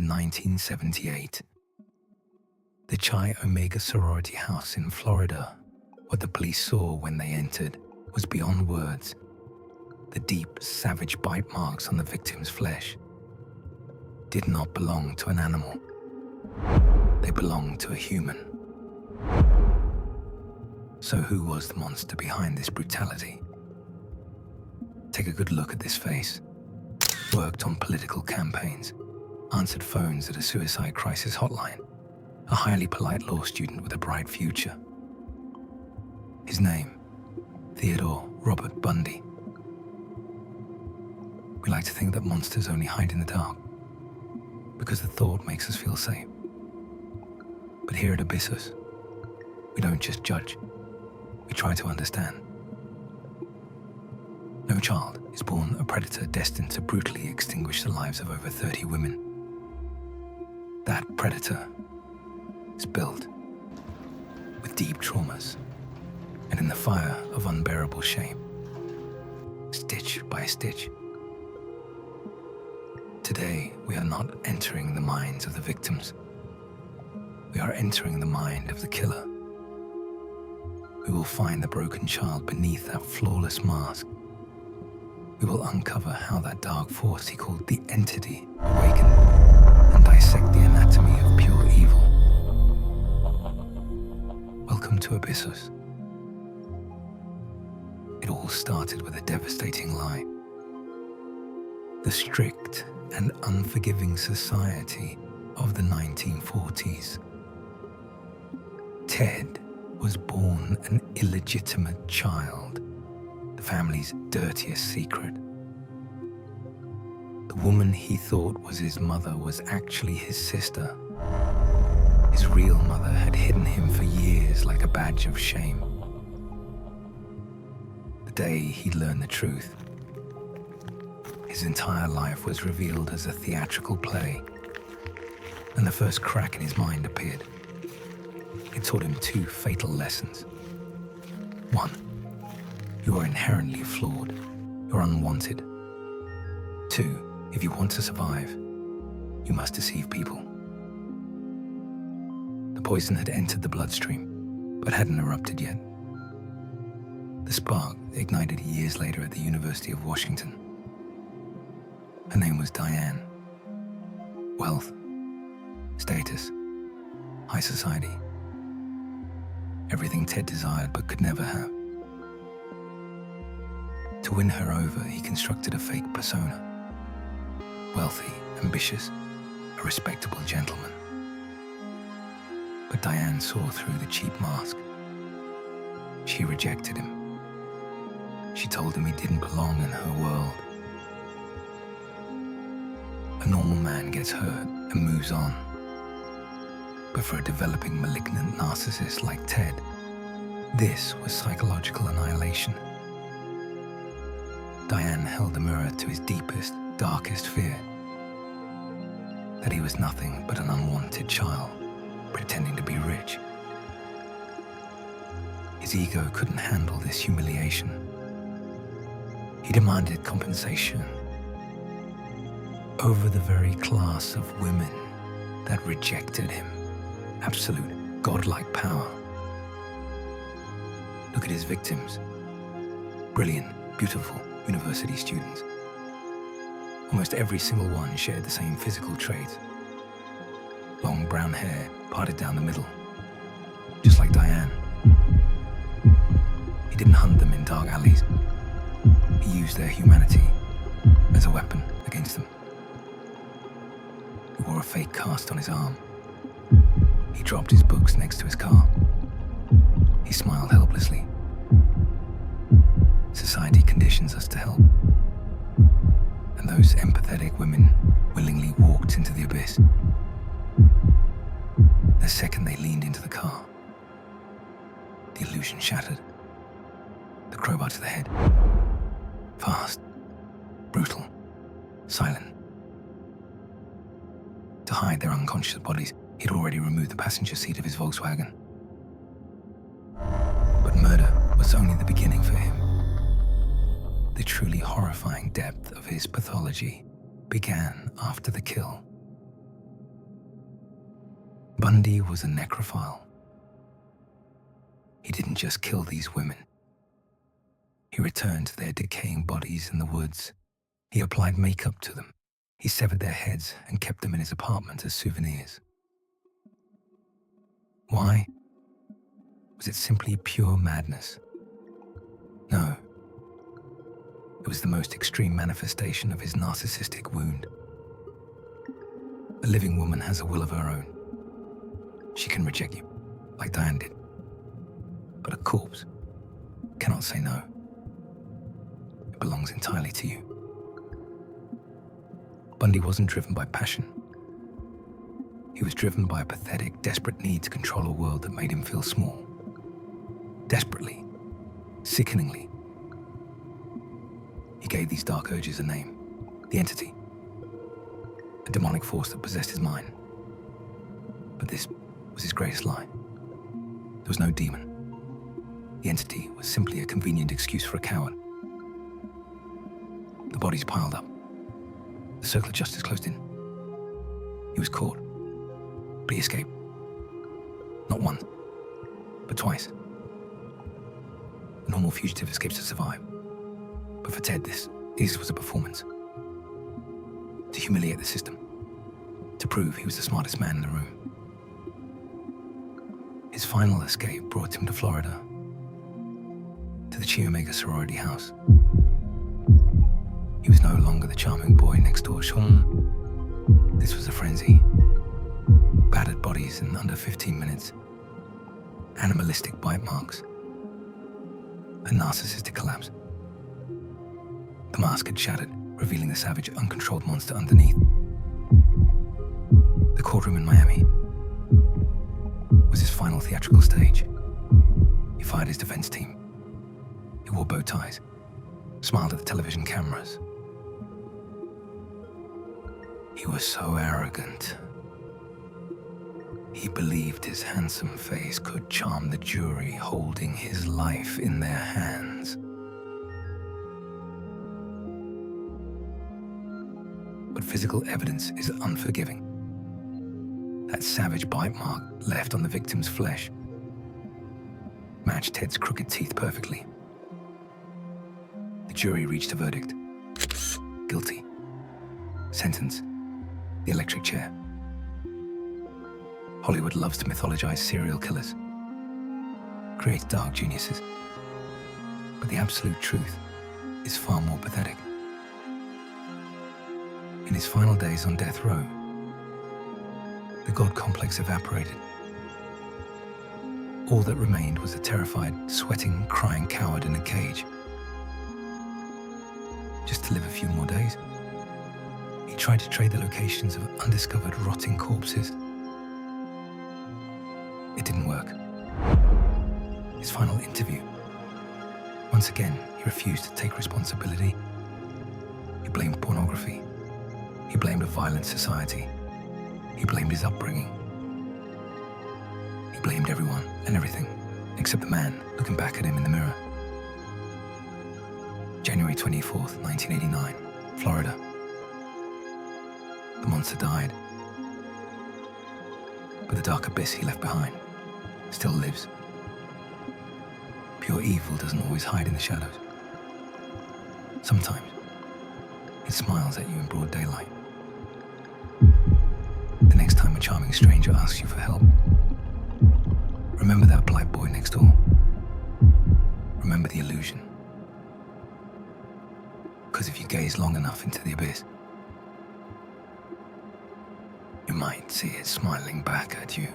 1978. The Chi Omega sorority house in Florida. What the police saw when they entered was beyond words. The deep, savage bite marks on the victim's flesh did not belong to an animal. They belonged to a human. So who was the monster behind this brutality? Take a good look at this face. Worked on political campaigns, answered phones at a suicide crisis hotline, a highly polite law student with a bright future. His name, Theodore Robert Bundy. We like to think that monsters only hide in the dark, because the thought makes us feel safe. But here at Abyssos, we don't just judge, we try to understand. No child is born a predator destined to brutally extinguish the lives of over 30 women. That predator is built with deep traumas and in the fire of unbearable shame, stitch by stitch. Today, we are not entering the minds of the victims. We are entering the mind of the killer. We will find the broken child beneath that flawless mask. We will uncover how that dark force he called the entity awakened and dissect the anatomy of pure evil. Welcome to Abyssos. It all started with a devastating lie. The strict and unforgiving society of the 1940s. Ted was born an illegitimate child, the family's dirtiest secret. The woman he thought was his mother was actually his sister. His real mother had hidden him for years like a badge of shame. The day he learned the truth, his entire life was revealed as a theatrical play, and the first crack in his mind appeared. It taught him two fatal lessons. One, you are inherently flawed. You're unwanted. Two, if you want to survive, you must deceive people. The poison had entered the bloodstream, but hadn't erupted yet. The spark ignited years later at the University of Washington. Her name was Diane. Wealth, status, high society. Everything Ted desired but could never have. To win her over, he constructed a fake persona. Wealthy, ambitious, a respectable gentleman. But Diane saw through the cheap mask. She rejected him. She told him he didn't belong in her world. A normal man gets hurt and moves on. But for a developing malignant narcissist like Ted, this was psychological annihilation. Diane held a mirror to his deepest, darkest fear. That he was nothing but an unwanted child, pretending to be rich. His ego couldn't handle this humiliation. He demanded compensation over the very class of women that rejected him. Absolute, godlike power. Look at his victims. Brilliant, beautiful university students. Almost every single one shared the same physical traits. Long brown hair parted down the middle, just like Diane. He didn't hunt them in dark alleys. He used their humanity as a weapon against them. He wore a fake cast on his arm. He dropped his books next to his car. He smiled helplessly. Society conditions us to help. And those empathetic women willingly walked into the abyss. The second they leaned into the car, the illusion shattered. The crowbar to the head. Fast, brutal, silent. To hide their unconscious bodies, he'd already removed the passenger seat of his Volkswagen. But murder was only the beginning for him. The truly horrifying depth of his pathology began after the kill. Bundy was a necrophile. He didn't just kill these women. He returned to their decaying bodies in the woods. He applied makeup to them. He severed their heads and kept them in his apartment as souvenirs. Why? Was it simply pure madness? No. It was the most extreme manifestation of his narcissistic wound. A living woman has a will of her own. She can reject you, like Diane did. But a corpse cannot say no. It belongs entirely to you. Bundy wasn't driven by passion. He was driven by a pathetic, desperate need to control a world that made him feel small. Desperately, sickeningly. He gave these dark urges a name, the entity, a demonic force that possessed his mind. But this was his greatest lie. There was no demon. The entity was simply a convenient excuse for a coward. The bodies piled up. The circle of justice closed in. He was caught, but he escaped. Not once, but twice. A normal fugitive escapes to survive. But for Ted, this was a performance. To humiliate the system. To prove he was the smartest man in the room. His final escape brought him to Florida. To the Chi Omega sorority house. He was no longer the charming boy next door, Sean. This was a frenzy. Battered bodies in under 15 minutes. Animalistic bite marks. A narcissistic collapse. The mask had shattered, revealing the savage, uncontrolled monster underneath. The courtroom in Miami was his final theatrical stage. He fired his defense team. He wore bow ties, smiled at the television cameras. He was so arrogant. He believed his handsome face could charm the jury, holding his life in their hands. But physical evidence is unforgiving. That savage bite mark left on the victim's flesh matched Ted's crooked teeth perfectly. The jury reached a verdict. Guilty. Sentence: the electric chair. Hollywood loves to mythologize serial killers, create dark geniuses. But the absolute truth is far more pathetic. In his final days on death row, the God complex evaporated. All that remained was a terrified, sweating, crying coward in a cage. Just to live a few more days. He tried to trade the locations of undiscovered, rotting corpses. It didn't work. His final interview. Once again, he refused to take responsibility. He blamed pornography. He blamed a violent society. He blamed his upbringing. He blamed everyone and everything, except the man looking back at him in the mirror. January 24th, 1989, Florida. The monster died. But the dark abyss he left behind still lives. Pure evil doesn't always hide in the shadows. Sometimes it smiles at you in broad daylight. The next time a charming stranger asks you for help, remember that blind boy next door. Remember the illusion. Because if you gaze long enough into the abyss, you might see it smiling back at you.